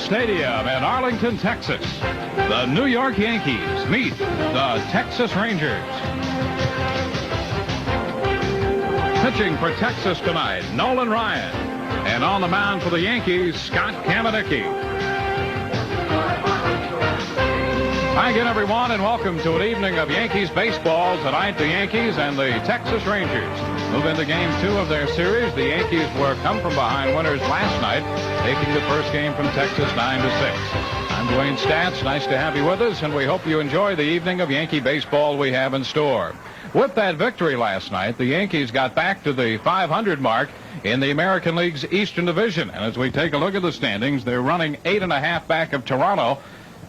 Stadium in Arlington, Texas. The New York Yankees meet the Texas Rangers. Pitching for Texas tonight, Nolan Ryan. And on the mound for the Yankees, Scott Kamenicki. Hi again, everyone, and welcome to an evening of Yankees baseball. Tonight, the Yankees and the Texas Rangers move into Game 2 of their series. The Yankees were come-from-behind winners last night, taking the first game from Texas 9-6. I'm Dwayne Statz. Nice to have you with us, and we hope you enjoy the evening of Yankee baseball we have in store. With that victory last night, the Yankees got back to the 500 mark in the American League's Eastern Division. And as we take a look at the standings, they're running 8.5 back of Toronto.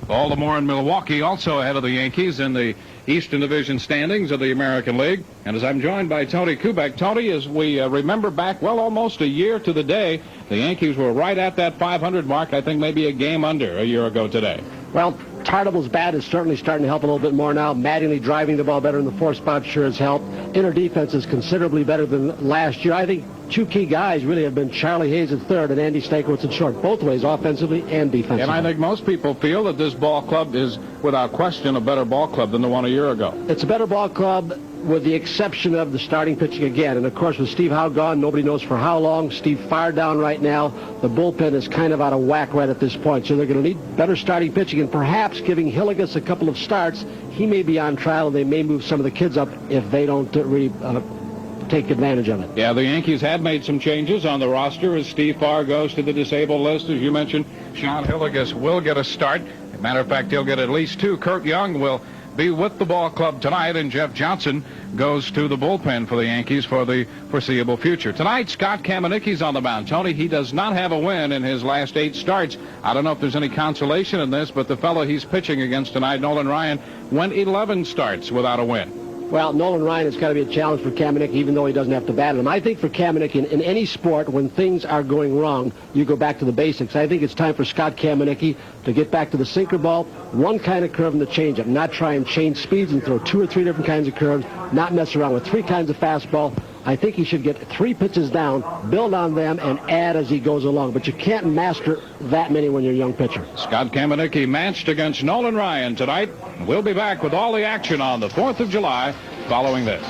Baltimore and Milwaukee also ahead of the Yankees in the Eastern Division standings of the American League. And as I'm joined by Tony Kubek. Tony, as we remember back, well, almost a year to the day, the Yankees were right at that 500 mark, I think maybe a game under a year ago today. Well, Tartable's bat is certainly starting to help a little bit more now. Mattingly driving the ball better in the fourth spot sure has helped. Inner defense is considerably better than last year. I think two key guys really have been Charlie Hayes at third and Andy Stankiewicz at short, both ways, offensively and defensively. And I think most people feel that this ball club is, without question, a better ball club than the one a year ago. It's a better ball club with the exception of the starting pitching again. And, of course, with Steve Howe gone, nobody knows for how long. Steve fired down right now. The bullpen is kind of out of whack right at this point. So they're going to need better starting pitching and perhaps giving Hilligus a couple of starts. He may be on trial, and they may move some of the kids up if they don't take advantage of it. Yeah, the Yankees had made some changes on the roster as Steve Farr goes to the disabled list. As you mentioned, Sean Hilligus will get a start. As a matter of fact, he'll get at least two. Kurt Young will be with the ball club tonight, and Jeff Johnson goes to the bullpen for the Yankees for the foreseeable future. Tonight, Scott Kamenicki's on the mound. Tony, he does not have a win in his last 8 starts. I don't know if there's any consolation in this, but the fellow he's pitching against tonight, Nolan Ryan, went 11 starts without a win. Well, Nolan Ryan has got to be a challenge for Kamenicki, even though he doesn't have to bat him. I think for Kamenicki, in any sport, when things are going wrong, you go back to the basics. I think it's time for Scott Kamenicki to get back to the sinker ball, one kind of curve and the changeup, not try and change speeds and throw 2 or 3 different kinds of curves, not mess around with 3 kinds of fastball. I think he should get 3 pitches down, build on them, and add as he goes along. But you can't master that many when you're a young pitcher. Scott Kamenicki matched against Nolan Ryan tonight. We'll be back with all the action on the 4th of July following this.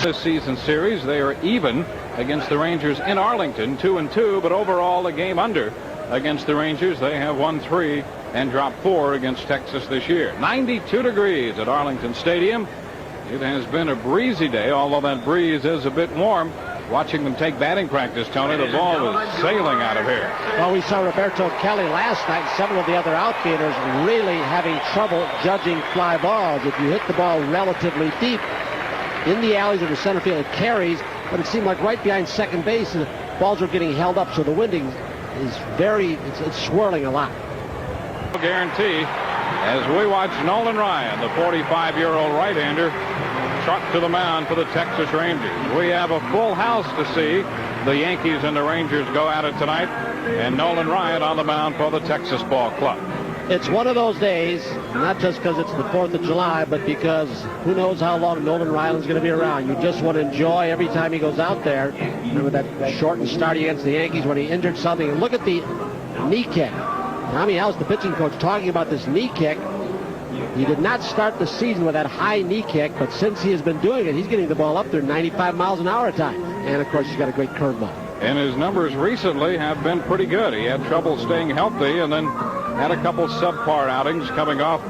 This season series, they are even against the Rangers in Arlington, 2-2, but overall a game under against the Rangers. They have won 3 and dropped 4 against Texas this year. 92 degrees at Arlington Stadium. It has been a breezy day, although that breeze is a bit warm. Watching them take batting practice, Tony, the ball is sailing out of here. Well, we saw Roberto Kelly last night, several of the other outfielders really having trouble judging fly balls. If you hit the ball relatively deep in the alleys of the center field, it carries, but it seemed like right behind second base, the balls are getting held up, so the winding is it's swirling a lot. Guarantee as we watch Nolan Ryan, the 45-year-old right-hander, trot to the mound for the Texas Rangers. We have a full house to see the Yankees and the Rangers go at it tonight, and Nolan Ryan on the mound for the Texas Ball Club. It's one of those days, not just because it's the 4th of July, but because who knows how long Nolan Ryan is going to be around. You just want to enjoy every time he goes out there. Remember that shortened start against the Yankees when he injured something. And look at the knee kick. Tommy House, the pitching coach, talking about this knee kick. He did not start the season with that high knee kick, but since he has been doing it, he's getting the ball up there 95 miles an hour at times. And, of course, he's got a great curveball. And his numbers recently have been pretty good. He had trouble staying healthy and then had a couple subpar outings coming off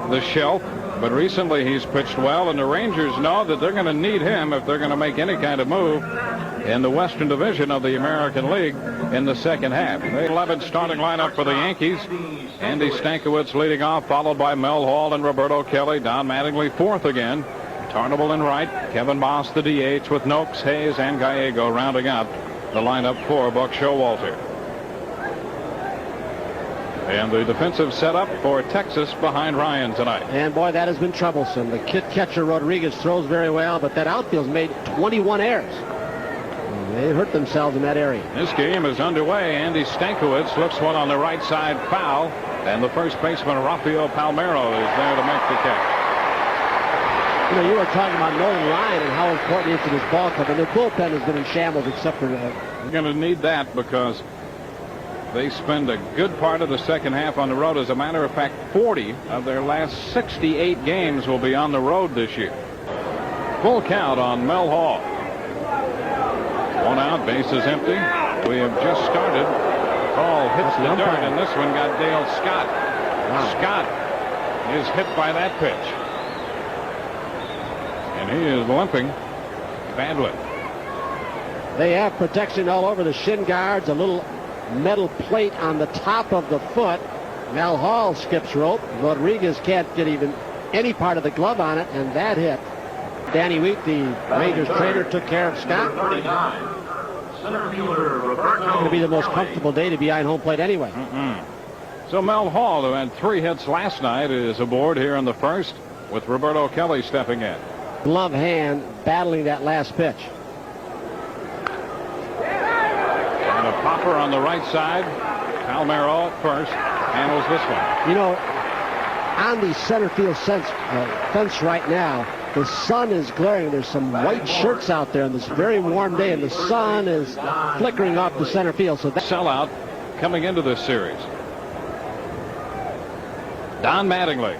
the shelf. But recently he's pitched well, and the Rangers know that they're going to need him if they're going to make any kind of move in the Western Division of the American League in the second half. The 11th starting lineup for the Yankees. Andy Stankiewicz leading off, followed by Mel Hall and Roberto Kelly. Don Mattingly fourth again. Tarnable in right. Kevin Boss the DH with Noakes, Hayes, and Gallego rounding out the lineup for Buck Showalter. And the defensive setup for Texas behind Ryan tonight. And boy, that has been troublesome. The kid catcher Rodriguez throws very well, but that outfield's made 21 errors. They hurt themselves in that area. This game is underway. Andy Stankiewicz slips one on the right side foul, and the first baseman Rafael Palmeiro is there to make the catch. You know, you were talking about Nolan Ryan and how important he is to this ball club, and their bullpen has been in shambles except for You're going to need that because they spend a good part of the second half on the road. As a matter of fact, 40 of their last 68 games will be on the road this year. Full count on Mel Hall. One out, bases empty. We have just started. Ball hits the dirt, and this one got Dale Scott. Wow. Scott is hit by that pitch. And he is limping badly. They have protection all over the shin guards, a little metal plate on the top of the foot. Mel Hall skips rope. Rodriguez can't get even any part of the glove on it, and that hit. Danny Wheat, the Rangers trainer, took care of Scott. It's going to be the most comfortable day to be behind home plate anyway. So Mel Hall, who had 3 hits last night, is aboard here in the first with Roberto Kelly stepping in. Glove hand battling that last pitch. And a popper on the right side. Palmeiro at first handles this one. You know, on the center field fence right now, the sun is glaring. There's some white shirts out there on this very warm day, and the sun is flickering off the center field. So that sellout coming into this series. Don Mattingly.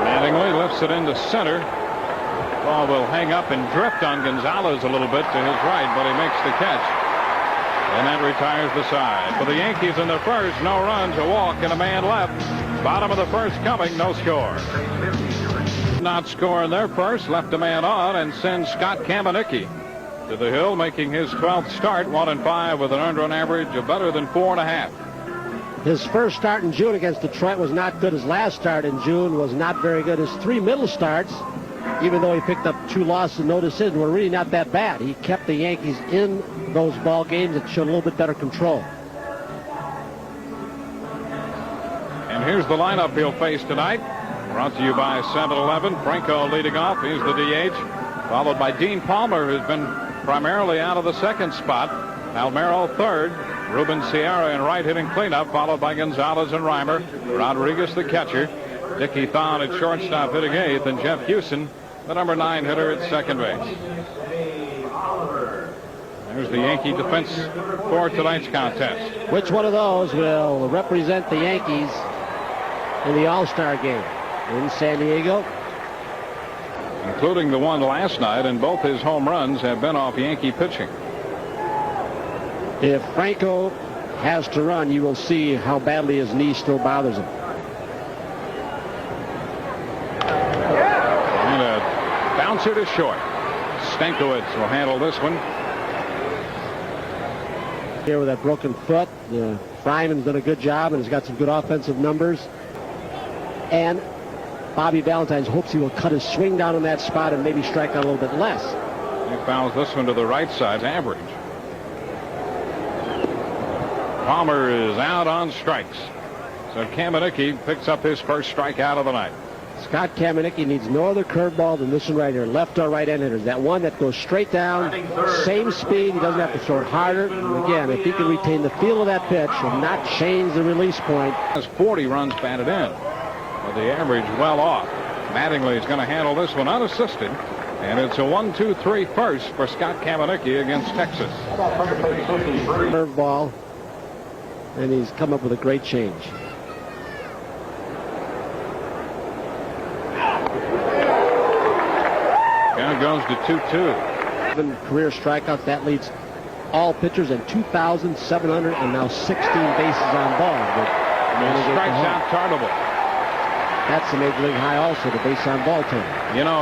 Mattingly lifts it into center. Ball will hang up and drift on Gonzalez a little bit to his right, but he makes the catch. And that retires the side. For the Yankees in the first, no runs, a walk, and a man left. Bottom of the first coming, no score. Not scoring their first, left a man on, and sends Scott Kamenicki to the hill, making his 12th start, 1-5 with an earned run average of better than 4.5. his first start in June against Detroit was not good. His last start in June was not very good. His 3 middle starts, even though he picked up 2 losses and no decision, were really not that bad. He kept the Yankees in those ball games and showed a little bit better control. And here's the lineup he'll face tonight. Brought to you by 7-Eleven. Franco leading off. He's the DH. Followed by Dean Palmer, who's been primarily out of the second spot. Palmeiro third. Ruben Sierra in right hitting cleanup, followed by Gonzalez and Reimer. Rodriguez the catcher. Dickie Thon at shortstop hitting 8th, and Jeff Hewson, the number 9 hitter at second base. There's the Yankee defense for tonight's contest. Which one of those will represent the Yankees in the All-Star game in San Diego? Including the one last night, and both his home runs have been off Yankee pitching. If Franco has to run, you will see how badly his knee still bothers him. And a bouncer to short. Stankiewicz will handle this one. Here with that broken foot, Fryman's done a good job and has got some good offensive numbers. And Bobby Valentine hopes he will cut his swing down on that spot and maybe strike out a little bit less. He fouls this one to the right side, average. Palmer is out on strikes. So Kamenicki picks up his first strikeout of the night. Scott Kamenicki needs no other curveball than this one right here. Left or right-hand hitters. That one that goes straight down, same speed. He doesn't have to throw it harder. And again, if he can retain the feel of that pitch and not change the release point. Has 40 runs batted in. With the average well off. Mattingly is going to handle this one unassisted. And it's a 1-2-3 first for Scott Kamenicki against Texas. Curveball. And he's come up with a great change. Count goes to 2-2. 7 career strikeouts. That leads all pitchers in 2,700 and now 16 bases on ball. And strikes out Tartable. That's the major league high also, the base on ball total. You know,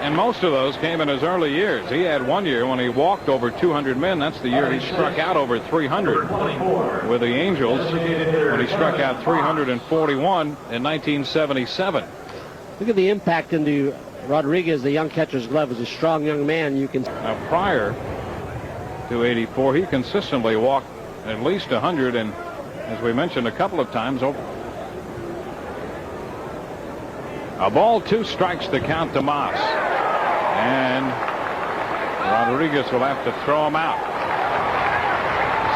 and most of those came in his early years. He had one year when he walked over 200 men. That's the year he struck out over 300 with the Angels, when he struck out 341 in 1977. Look at the impact into Rodriguez, the young catcher's glove. As a strong young man, you can. Now, prior to 84, he consistently walked at least 100, and as we mentioned a couple of times, over. A ball, 2 strikes to count to Moss. And Rodriguez will have to throw him out.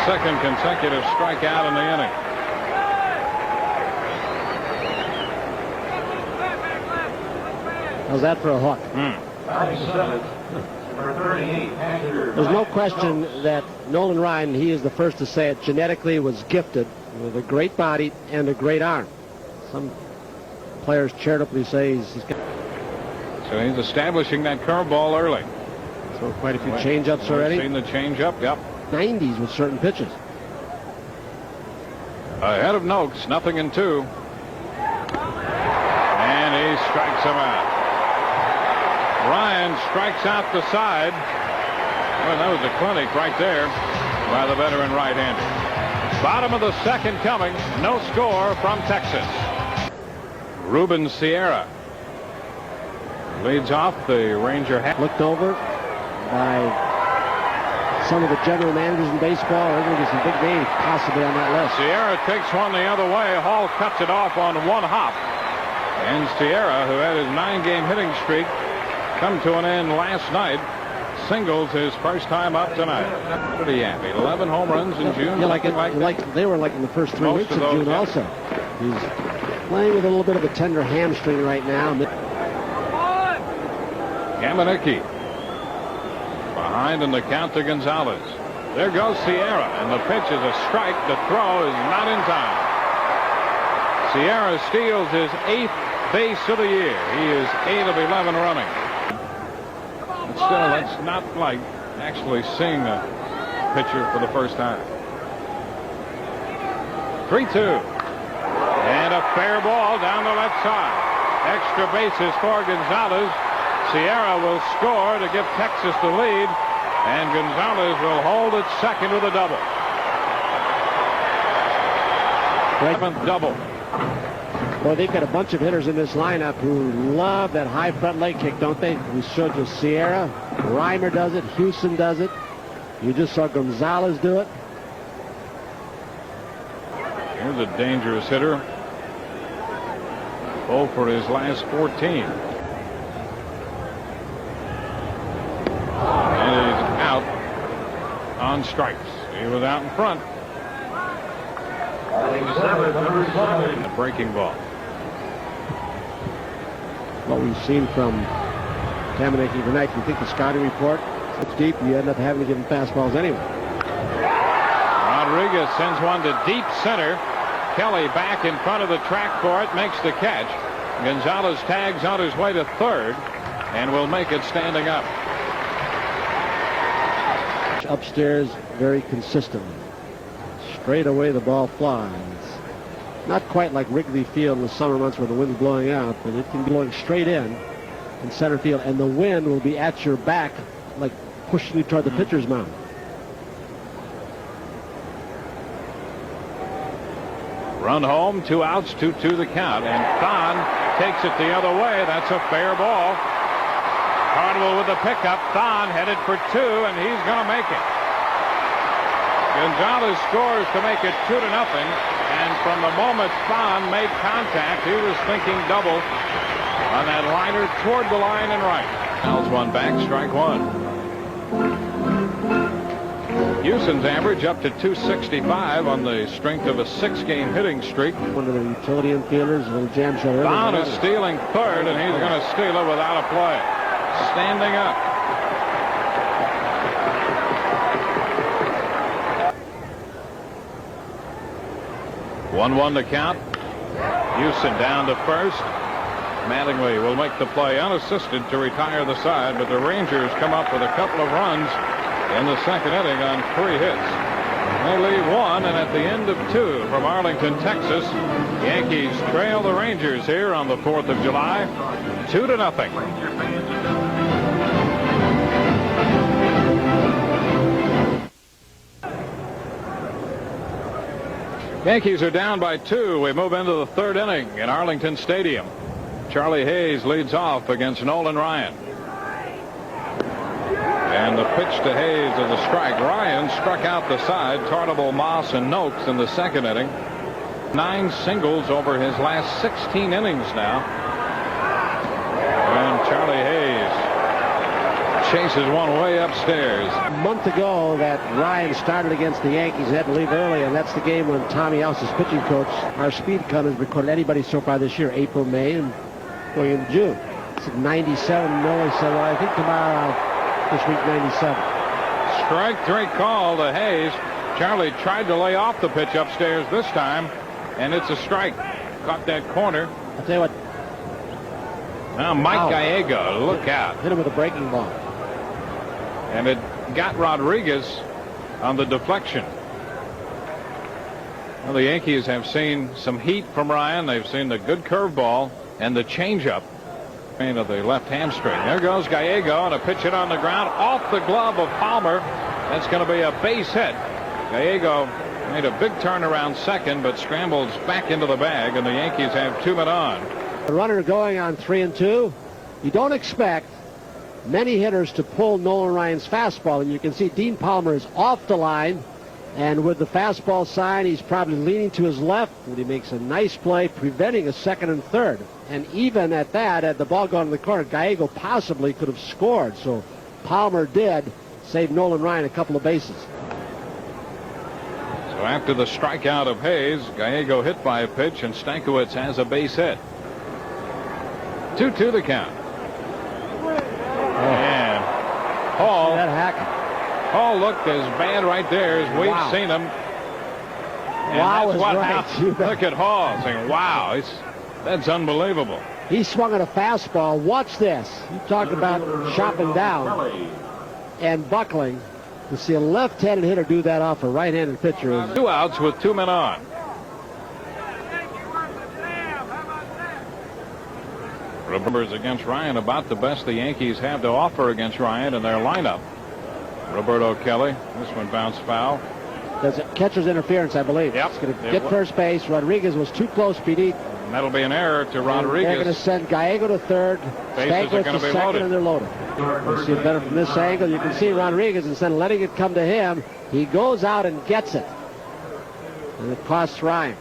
Second consecutive strikeout in the inning. How's that for a hook? There's no question that Nolan Ryan, he is the first to say it, genetically was gifted with a great body and a great arm. Some players charitably say he's got... So he's establishing that curveball early. So quite a few change-ups already. Seen the change-up, yep. 90s with certain pitches. Ahead of Noakes, 0-2. And he strikes him out. Ryan strikes out the side. Well, that was a clinic right there by the veteran right-hander. Bottom of the second coming. No score from Texas. Ruben Sierra leads off. The Ranger looked over by some of the general managers in baseball. I think there's some big names possibly on that list. Sierra takes one the other way. Hall cuts it off on one hop. And Sierra, who had his 9-game hitting streak come to an end last night, singles his first time up tonight. Pretty happy. 11 home runs in June. Yeah, like they were like in the first 3 weeks of June. Yeah. Also, he's playing with a little bit of a tender hamstring right now. Kamenicki behind in the count to Gonzalez. There goes Sierra, and the pitch is a strike. The throw is not in time. Sierra steals his 8th base of the year. He is 8 of 11 running. But still, that's not like actually seeing a pitcher for the first time. 3-2. And a fair ball down the left side. Extra bases for Gonzalez. Sierra will score to give Texas the lead, and Gonzalez will hold at second with a double. 7th double. Well, they've got a bunch of hitters in this lineup who love that high front leg kick, don't they? We showed you Sierra, Reimer does it, Houston does it. You just saw Gonzalez do it. Here's a dangerous hitter. 0 for his last 14. And he's out on strikes. He was out in front. The breaking ball. What we've seen from Kamenicki tonight, you think the scouting report, it's deep, you end up having to give him fastballs anyway. Rodriguez sends one to deep center. Kelly back in front of the track for it, makes the catch. Gonzalez tags on his way to third and will make it standing up. Upstairs, very consistent. Straight away the ball flies. Not quite like Wrigley Field in the summer months where the wind's blowing out, but it can be blowing straight in center field, and the wind will be at your back, like pushing you toward the pitcher's mound. Run home, 2 outs, 2-2 the count, and Thon takes it the other way. That's a fair ball. Cardwell with the pickup. Thon headed for 2, and he's going to make it. Gonzalez scores to make it 2-0, and from the moment Thon made contact, he was thinking double on that liner toward the line and right. Fouls one back, strike one. Houston's average up to 265 on the strength of a 6-game hitting streak. One of the utility infielders, a little jam shot. Thon is stealing third, and he's going to steal it without a play. Standing up. One to count. Houston down to first. Mattingly will make the play unassisted to retire the side, but the Rangers come up with a couple of runs in the second inning on 3 hits. They lead 1, and at the end of 2 from Arlington, Texas, Yankees trail the Rangers here on the 4th of July, 2-0. Yankees are down by 2. We move into the 3rd inning in Arlington Stadium. Charlie Hayes leads off against Nolan Ryan. And the pitch to Hayes is a strike. Ryan struck out the side. Tartable, Moss, and Noakes in the 2nd inning. 9 singles over his last 16 innings now. And Charlie Hayes chases one way upstairs. A month ago that Ryan started against the Yankees, had to leave early, and that's the game when Tommy Ellis' pitching coach, our speed cut has recorded anybody so far this year, April, May, and going into June. It's 97. Miller said, well, I think tomorrow, this week, 97. Strike 3 call to Hayes. Charlie tried to lay off the pitch upstairs this time, and it's a strike. Caught that corner. I'll tell you what. Now Mike Gallego, look out. Hit him with a breaking ball. And it got Rodriguez on the deflection. Well, the Yankees have seen some heat from Ryan. They've seen the good curveball and the changeup of the left hamstring. There goes Gallego, and a pitch hit on the ground off the glove of Palmer. That's going to be a base hit. Gallego made a big turn around second, but scrambles back into the bag, and the Yankees have 2 men on. The runner going on 3-2. You don't expect many hitters to pull Nolan Ryan's fastball, and you can see Dean Palmer is off the line, and with the fastball sign, he's probably leaning to his left, and he makes a nice play, preventing a second and third. And even at that, had the ball gone in the corner, Gallego possibly could have scored. So Palmer did save Nolan Ryan a couple of bases. So after the strikeout of Hayes, Gallego hit by a pitch, and Stankiewicz has a base hit. 2-2 the count. And Hall. Hall looked as bad right there as we've seen him. And wow, that's what right. Look at Hall saying, wow, that's unbelievable. He swung at a fastball. Watch this. You talk about chopping down and buckling. To see a left-handed hitter do that off a right-handed pitcher. 2 outs with 2 men on. Roberto's against Ryan, about the best the Yankees have to offer against Ryan in their lineup. Roberto Kelly. This one bounced foul. There's a catcher's interference, I believe. Yep. It's going to get first base. Rodriguez was too close beneath. And that'll be an error to Rodriguez. They're going to send Gallego to third. Bases are going to be second, loaded. and they're loaded. We'll see it better from this angle. You can see Rodriguez, instead of letting it come to him, he goes out and gets it. And it costs Ryan.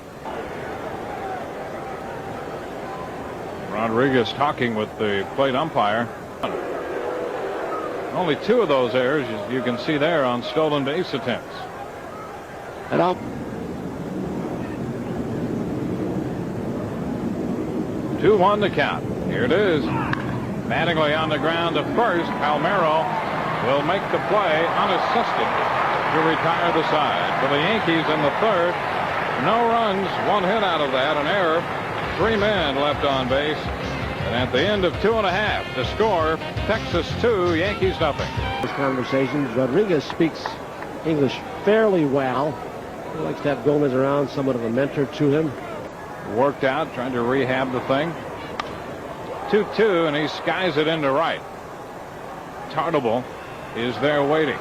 Rodriguez talking with the plate umpire. Only 2 of those errors you can see there on stolen base attempts. And 2-1 the count. Here it is. Mattingly on the ground to first. Palmeiro will make the play unassisted to retire the side. For the Yankees in the third, no runs, 1 hit out of that, an error. 3 men left on base. And at the end of 2.5, the score, Texas 2, Yankees nothing. This conversation, Rodriguez speaks English fairly well. He likes to have Gomez around, somewhat of a mentor to him. Worked out, trying to rehab the thing. 2-2, and he skies it into right. Tartable is there waiting.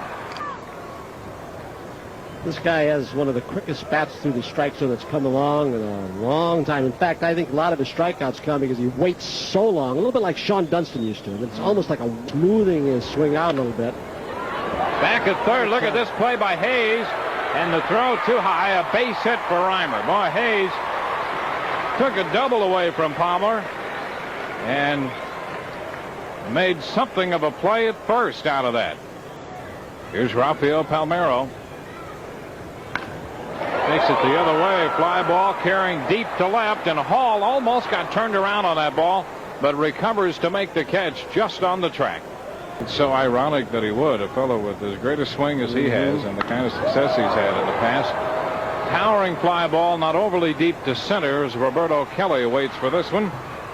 This guy has one of the quickest bats through the strike zone that's come along in a long time. In fact, I think a lot of his strikeouts come because he waits so long, a little bit like Sean Dunston used to. And it's almost like a smoothing his swing out a little bit. Back at third, look at this play by Hayes. And the throw too high, a base hit for Reimer. Boy, Hayes took a double away from Palmer and made something of a play at first out of that. Here's Rafael Palmeiro. Takes it the other way. Fly ball carrying deep to left, and Hall almost got turned around on that ball, but recovers to make the catch just on the track. It's so ironic that he would, a fellow with as great a swing as he has and the kind of success he's had in the past. Towering fly ball, not overly deep to center, as Roberto Kelly waits for this one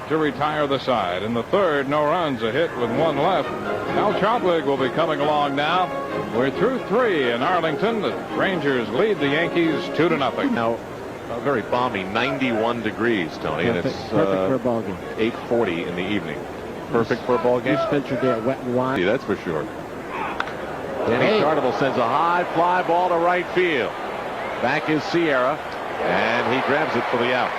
to retire the side. In the third, no runs, a hit with 1 left. Al Trautwig will be coming along now. We're through 3 in Arlington. The Rangers lead the Yankees 2-0. Now, very balmy, 91 degrees, Tony, and it's perfect for a ball game. 8:40 in the evening. Perfect for a ball game. You spent your day at Wet and Wild. Yeah, that's for sure. Danny Tartable sends a high fly ball to right field. Back is Sierra, and he grabs it for the out.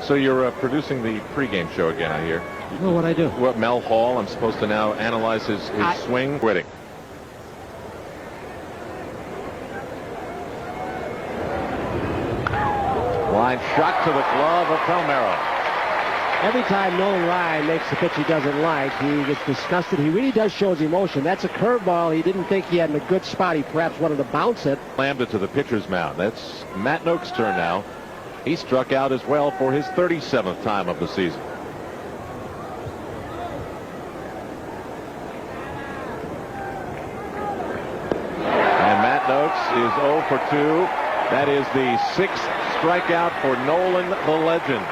So you're producing the pregame show again, I hear. Oh, what'd I do? What, Mel Hall? I'm supposed to now analyze his swing. Quitting. Line shot to the glove of Palmeiro. Every time Nolan Ryan makes the pitch he doesn't like, he gets disgusted. He really does show his emotion. That's a curveball he didn't think he had in a good spot. He perhaps wanted to bounce it. Slammed it to the pitcher's mound. That's Matt Noak's turn now. He struck out as well for his 37th time of the season. And Matt Noakes is 0 for 2. That is the 6th strikeout for Nolan the Legend.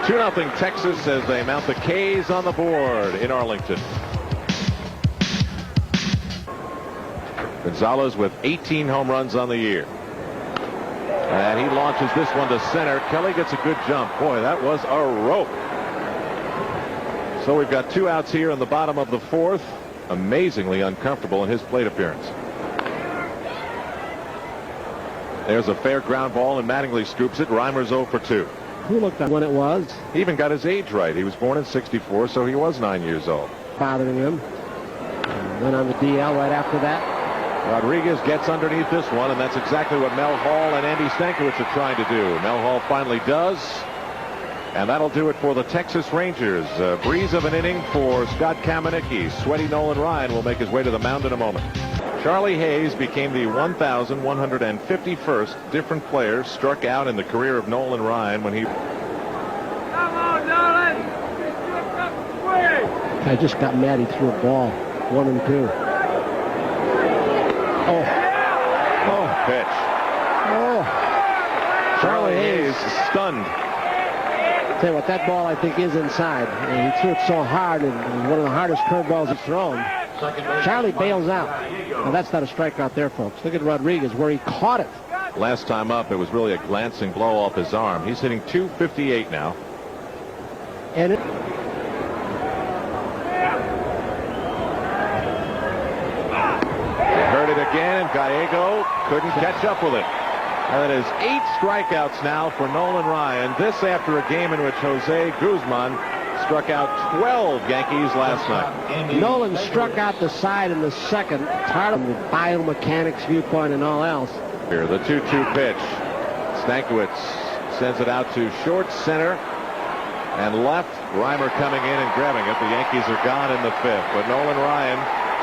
2-0 Texas as they mount the K's on the board in Arlington. Gonzalez with 18 home runs on the year. And he launches this one to center. Kelly gets a good jump. Boy, that was a rope. So we've got 2 outs here in the bottom of the 4th. Amazingly uncomfortable in his plate appearance. There's a fair ground ball, and Mattingly scoops it. Reimer's 0 for 2. Who looked at when it was? He even got his age right. He was born in '64, so he was 9 years old. Bothering him. Went on the DL right after that. Rodriguez gets underneath this one, and that's exactly what Mel Hall and Andy Stankiewicz are trying to do. Mel Hall finally does, and that'll do it for the Texas Rangers. A breeze of an inning for Scott Kamenicki. Sweaty Nolan Ryan will make his way to the mound in a moment. Charlie Hayes became the 1,151st different player struck out in the career of Nolan Ryan when he... Come on, Nolan! I just got mad he threw a ball. 1 and 2. Oh. Pitch. Oh. Charlie Hayes stunned. Tell you what, that ball I think is inside. And he threw it so hard, and one of the hardest curveballs he's thrown. Charlie bails out. Now that's not a strikeout there, folks. Look at Rodriguez where he caught it. Last time up, it was really a glancing blow off his arm. He's hitting .258 now. And it... Heard it again, and Gallego couldn't catch up with it. And that is 8 strikeouts now for Nolan Ryan. This after a game in which Jose Guzman struck out 12 Yankees last night. Nolan struck out the side in the second. Tired of the biomechanics viewpoint and all else. Here, the 2-2 pitch. Stankiewicz sends it out to short center and left. Reimer coming in and grabbing it. The Yankees are gone in the 5th, but Nolan Ryan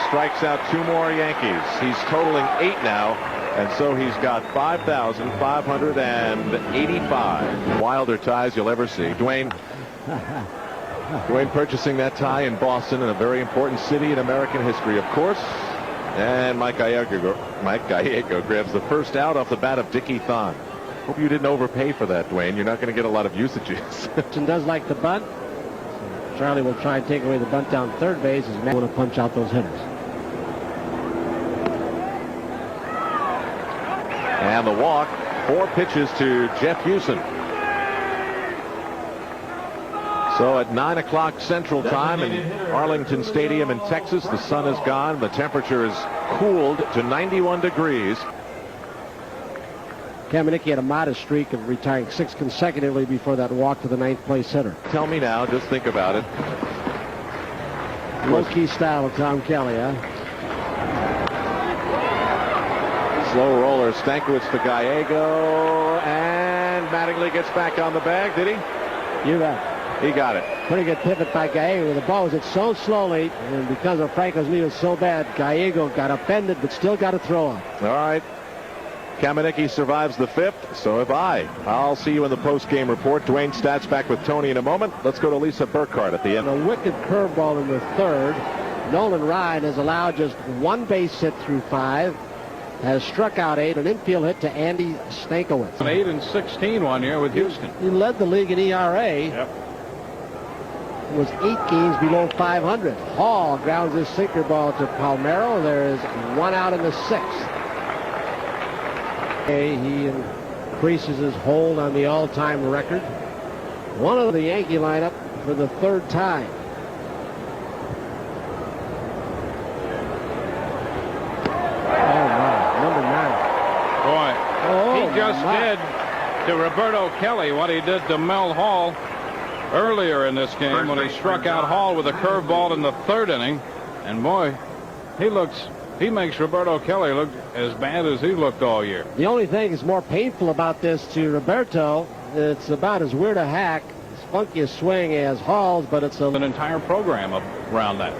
strikes out 2 more Yankees. He's totaling 8 now, and so he's got 5,585 wilder ties you'll ever see. Dwayne purchasing that tie in Boston, in a very important city in American history, of course. And Mike Gallego grabs the first out off the bat of Dickie Thon. Hope you didn't overpay for that, Dwayne. You're not going to get a lot of usages. And does like the bunt. Charlie will try and take away the bunt down third base as Matt want to punch out those hitters. And the walk, 4 pitches to Jeff Houston. So at 9 o'clock Central Time in Arlington Stadium in Texas, the sun is gone. The temperature is cooled to 91 degrees. Kamenicki had a modest streak of retiring 6 consecutively before that walk to the 9th place hitter. Tell me now, just think about it. Low-key style of Tom Kelly, huh? Slow roller, Stankiewicz to Gallego, and Mattingly gets back on the bag, did he? You bet. He got it. Pretty good pivot by Gallego. The ball was hit so slowly, and because of Franco's knee was so bad, Gallego got upended, but still got a throw on. All right. Kamenicki survives the 5th, so have I. I'll see you in the post-game report. Dwayne Stats back with Tony in a moment. Let's go to Lisa Burkhardt at the end. A wicked curveball in the 3rd. Nolan Ryan has allowed just 1 base hit through 5. Has struck out 8, an infield hit to Andy Stankiewicz. 8 and 16 one year with Houston. He led the league in ERA. Yep. Was 8 games below 500. Hall grounds his sinker ball to Palmeiro. There is 1 out in the 6th. He increases his hold on the all-time record. One of the Yankee lineup for the 3rd time. Oh my, number 9. Boy, he just did to Roberto Kelly what he did to Mel Hall earlier in this game when he struck out Hall with a curveball in the 3rd inning. And boy, he makes Roberto Kelly look as bad as he looked all year. The only thing that's more painful about this to Roberto, it's about as weird a hack, as funky a swing as Hall's, but it's An entire program around that.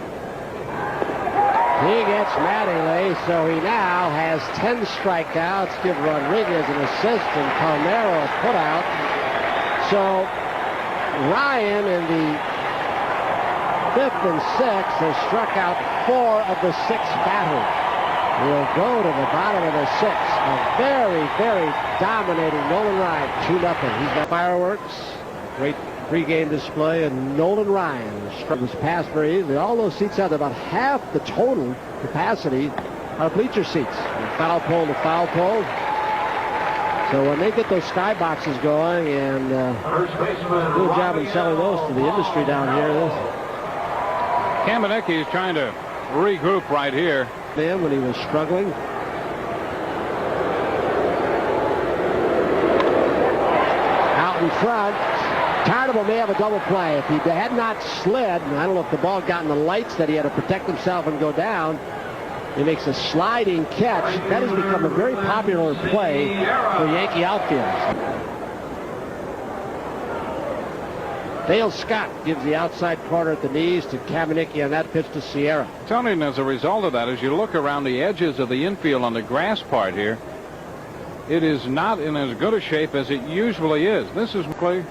He gets Mattingly, so he now has 10 strikeouts. Give Rodriguez an assist and Palmeiro a putout. So Ryan in the 5th and 6th has struck out 4 of the 6 batters. We'll go to the bottom of the 6th. A very, very dominating Nolan Ryan. 2-0. He's got fireworks. Great pregame display, and Nolan Ryan was passed very easily. All those seats out, about half the total capacity are bleacher seats. From foul pole to foul pole. So when they get those skyboxes going and do a job in selling those to the industry down here. Kamenicki is trying to regroup right here. Then when he was struggling. Out in front. Tarnable may have a double play. If he had not slid, and I don't know if the ball got in the lights that he had to protect himself and go down, he makes a sliding catch. That has become a very popular play for Yankee outfielders. Dale Scott gives the outside corner at the knees to Kamenicki on that pitch to Sierra. Tony, as a result of that, as you look around the edges of the infield on the grass part here, it is not in as good a shape as it usually is. This is play.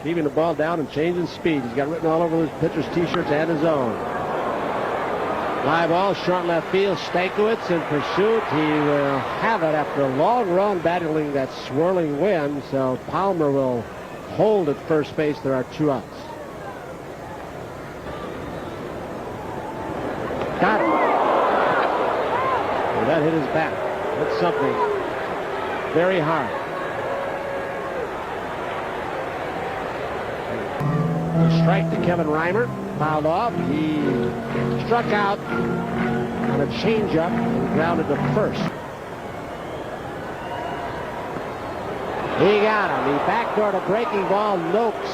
Keeping the ball down and changing speed. He's got written all over his pitcher's T-shirts and his own. Fly ball, short left field. Stankiewicz in pursuit. He will have it after a long run battling that swirling wind. So Palmer will hold at first base. There are 2 outs. Got it. Well, that hit his bat. That's something very hard. A strike to Kevin Reimer. Fouled off. He struck out on a changeup and grounded to first. He got him. He backdoored a breaking ball. Noakes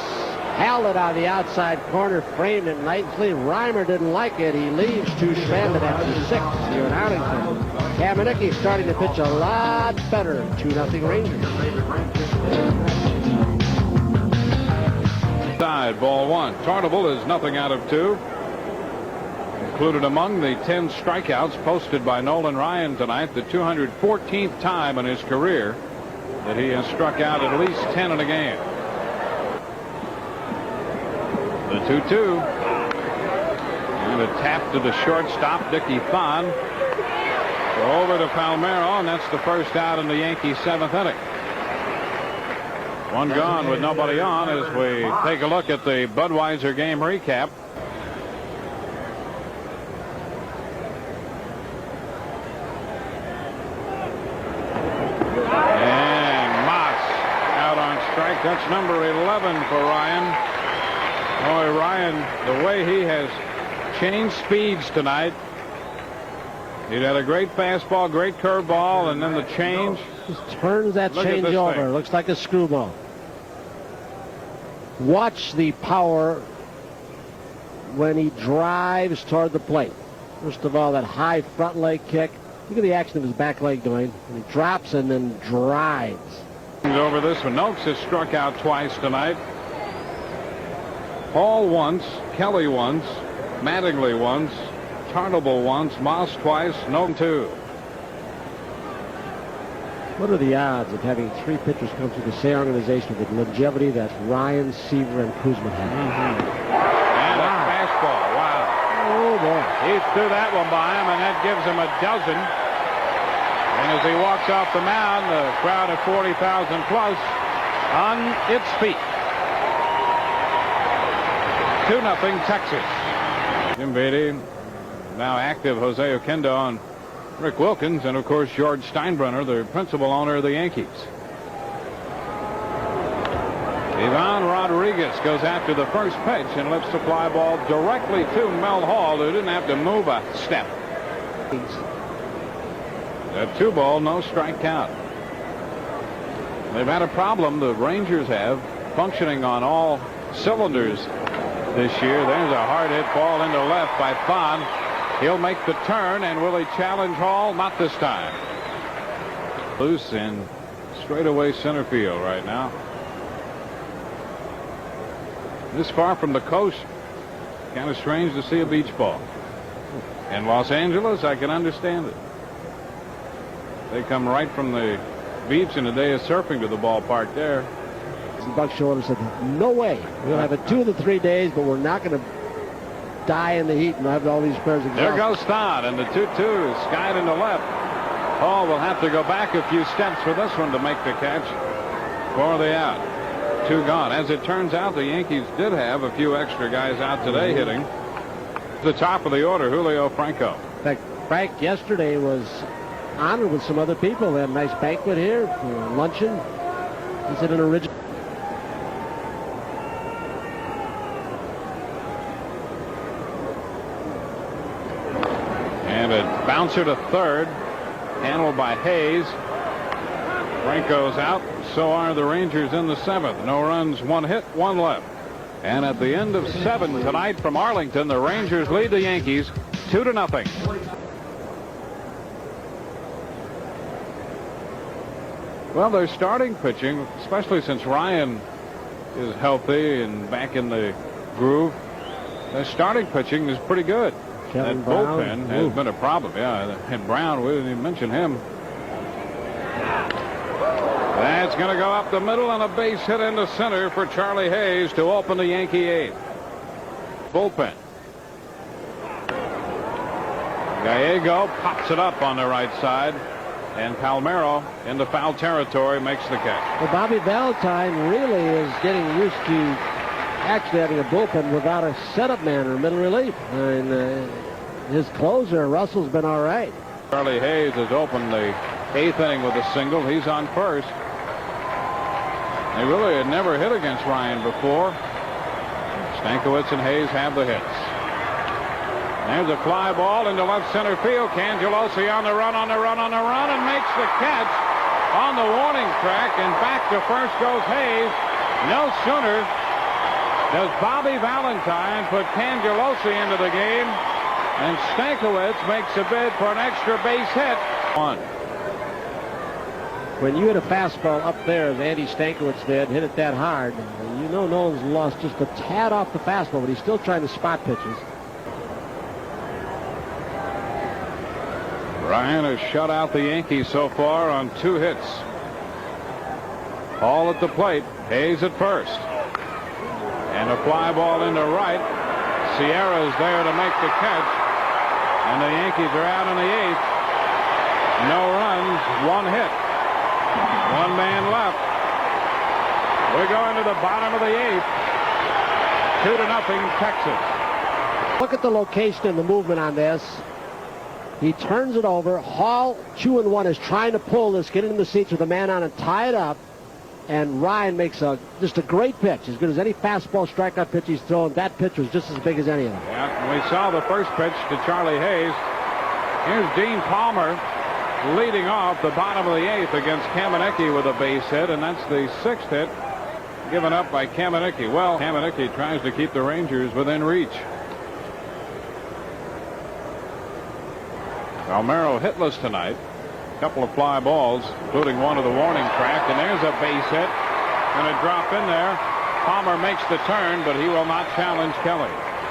held it on the outside corner, framed it nicely. Reimer didn't like it. He leaves to stranded after 6 here in Arlington. Kamenicki starting to pitch a lot better. 2-0 Rangers. Side, ball 1. Tarnable is nothing out of 2. Included among the 10 strikeouts posted by Nolan Ryan tonight, the 214th time in his career that he has struck out at least 10 in a game. The 2-2. And a tap to the shortstop, Dickie Thon. Over to Palmeiro, and that's the first out in the Yankees' 7th inning. 1 gone with nobody on as we take a look at the Budweiser game recap. And Moss out on strike. That's number 11 for Ryan. Boy, Ryan, the way he has changed speeds tonight. He had a great fastball, great curveball, and then the change. Just turns that change over. Looks like a screwball. Watch the power when he drives toward the plate. First of all, that high front leg kick. Look at the action of his back leg doing. And he drops and then drives. Over this one. Noakes has struck out twice tonight. Hall once, Kelly once, Mattingly once, Tarnable once, Moss twice, no 2. What are the odds of having 3 pitchers come through the same organization with the longevity that Ryan, Seaver, and Kuzma have? And a fastball. Wow. Oh, boy. He threw that one by him, and that gives him a dozen. And as he walks off the mound, the crowd of 40,000 plus on its feet. 2-0 Texas. Jim Beatty, now active Jose Oquendo on Rick Wilkins, and of course George Steinbrenner, the principal owner of the Yankees. Ivan Rodriguez goes after the first pitch and lifts the fly ball directly to Mel Hall, who didn't have to move a step. A 2-ball, no strike count. They've had a problem, the Rangers have, functioning on all cylinders this year. There's a hard hit ball into left by Thon. He'll make the turn, and will he challenge Hall? Not this time. Loose in straightaway center field right now. This far from the coast, kind of strange to see a beach ball. In Los Angeles, I can understand it. They come right from the beach in a day of surfing to the ballpark there. Buck Shorter said, no way. We're going to have it 2 of the 3 days, but we're not going to die in the heat and have all these players exhausted. There goes Stott, and the 2-2 is skied into left. Hall will have to go back a few steps for this one to make the catch for the out. 2 gone. As it turns out, the Yankees did have a few extra guys out today hitting. The top of the order, Julio Franco. In fact, Frank yesterday was honored with some other people. They had a nice banquet here for luncheon. He said an original. And a bouncer to third, handled by Hayes. Franco's out. So are the Rangers in the 7th. No runs, 1 hit, 1 left. And at the end of 7 tonight from Arlington, the Rangers lead the Yankees 2-0. Well, their starting pitching, especially since Ryan is healthy and back in the groove, their starting pitching is pretty good. Kevin That Brown bullpen has been a problem. Yeah, and Brown, we didn't even mention him. That's going to go up the middle and a base hit into center for Charlie Hayes to open the Yankee 8th. Bullpen. Gallego pops it up on the right side, and Palmeiro into foul territory makes the catch. Well, Bobby Valentine really is getting used to actually having a bullpen without a setup man or middle relief. And his closer, Russell's been all right. Charlie Hayes has opened the 8th inning with a single. He's on first. They really had never hit against Ryan before. Stankiewicz and Hayes have the hits. There's a fly ball into left center field. Cangelosi on the run, and makes the catch on the warning track. And back to first goes Hayes. No sooner does Bobby Valentine put Cangelosi into the game, and Stankiewicz makes a bid for an extra base hit. 1. When you hit a fastball up there, as Andy Stankiewicz did, hit it that hard, you know Nolan's lost just a tad off the fastball, but he's still trying to spot pitches. Ryan has shut out the Yankees so far on 2 hits. Hall at the plate. Hayes at first. And a fly ball into right. Sierra's there to make the catch. And the Yankees are out in the 8th. No runs, 1 hit. 1 man left. We go into the bottom of the 8th. 2-0 Texas. Look at the location and the movement on this. He turns it over. Hall, 2-1, is trying to pull this, get it in the seats with a man on and tie it up. And Ryan makes just a great pitch, as good as any fastball strikeout pitch he's thrown. That pitch was just as big as any of them. Yeah, we saw the first pitch to Charlie Hayes. Here's Dean Palmer leading off the bottom of the 8th against Kamenicki with a base hit, and that's the 6th hit given up by Kamenicki. Well, Kamenicki tries to keep the Rangers within reach. Palmeiro hitless tonight. A couple of fly balls, including one of the warning track, and there's a base hit. Going to drop in there. Palmer makes the turn, but he will not challenge Kelly.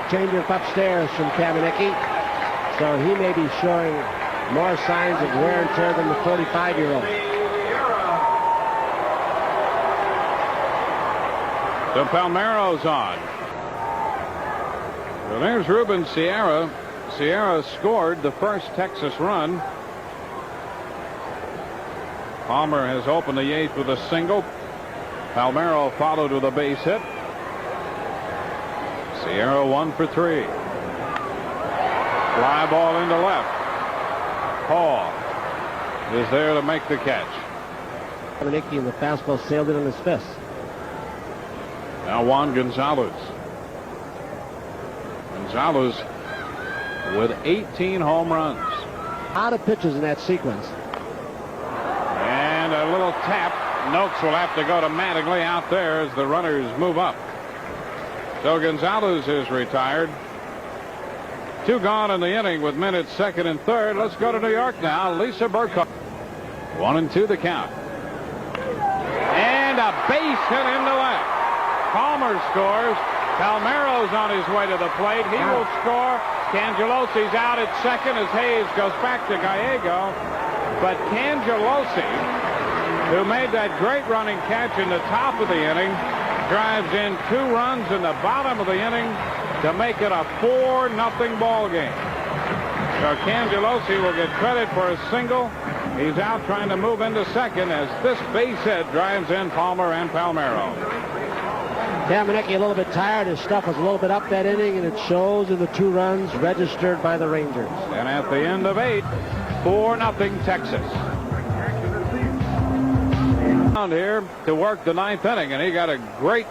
Changeup upstairs from Kamenicki, so he may be showing more signs of wear and tear than the 45-year-old. So Palmeiro's on. So there's Ruben Sierra. Sierra scored the first Texas run. Palmer has opened the 8th with a single. Palmeiro followed with a base hit. Sierra 1 for 3. Fly ball into left. Hall is there to make the catch. Kamenicki, and the fastball sailed it on his fist. Now Juan Gonzalez. Gonzalez with 18 home runs. A lot of pitches in that sequence. And a little tap. Noakes will have to go to Mattingly out there as the runners move up. So Gonzalez is retired. 2 gone in the inning with minutes second and third. Let's go to New York now. Lisa Burkhardt. 1-2 the count. And a base hit into left. Palmer scores. Palmeiro's on his way to the plate. He will score Cangelosi's out at second as Hayes goes back to Gallego. But Cangelosi, who made that great running catch in the top of the inning, drives in 2 runs in the bottom of the inning to make it a 4-0 ball game. So Cangelosi will get credit for a single. He's out trying to move into second as this base hit drives in Palmer and Palmeiro. Kamenecki a little bit tired. His stuff was a little bit up that inning, and it shows in the 2 runs registered by the Rangers. And at the end of 8, 4-0 Texas. Down here to work the 9th inning, and he got a great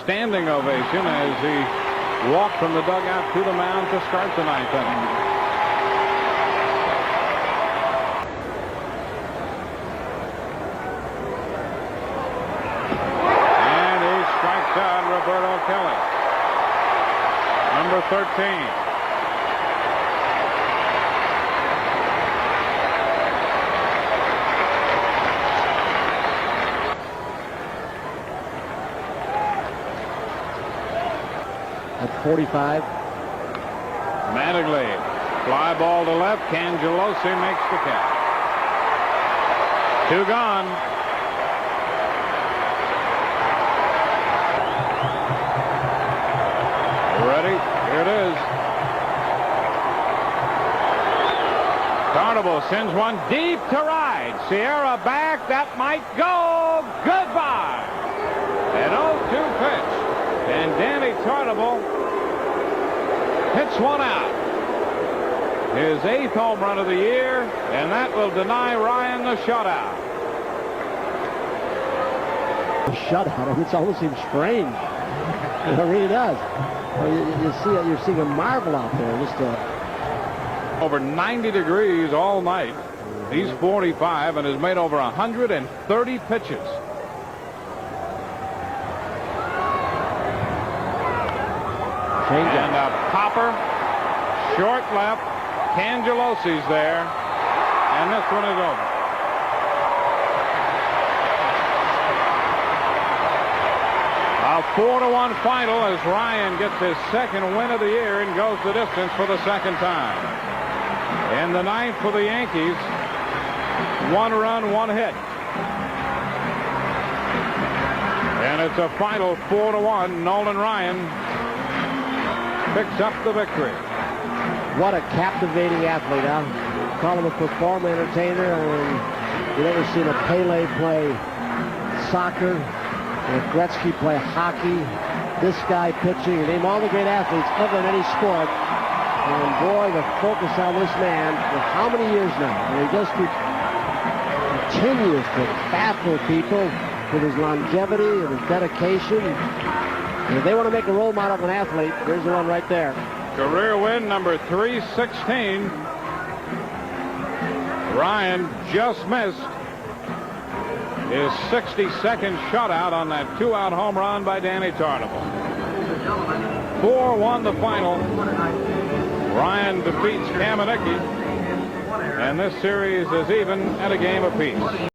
standing ovation as he walked from the dugout to the mound to start the 9th inning. Roberto Kelly, number 13. At 45. Mattingly, fly ball to left. Cangelosi makes the catch. 2 gone. Ready? Here it is. Tarnable sends one deep to right. Sierra back. That might go. Goodbye. An 0-2 pitch. And Danny Tarnable hits one out. His 8th home run of the year, and that will deny Ryan the shutout. The shutout. It almost seems strange. It really does. You're seeing a marvel out there. Just over 90 degrees all night. He's 45 and has made over 130 pitches. And a popper, short left. Cangelosi's there, and this one is over. A 4-1 final as Ryan gets his 2nd win of the year and goes the distance for the 2nd time. In the 9th for the Yankees, 1 run, 1 hit. And it's a final 4-1. Nolan Ryan picks up the victory. What a captivating athlete, huh? Call him a performer, entertainer, and you've never seen a Pele play soccer. Or Gretzky play hockey, this guy pitching, you name all the great athletes ever in any sport. And boy, the focus on this man for how many years now? And he just continues to baffle people with his longevity and his dedication. And if they want to make a role model of an athlete, there's the one right there. Career win number 316. Ryan just missed his 62nd shutout on that 2-out home run by Danny Tarnable. 4-1 the final. Ryan defeats Kamenecki, and this series is even at a game apiece.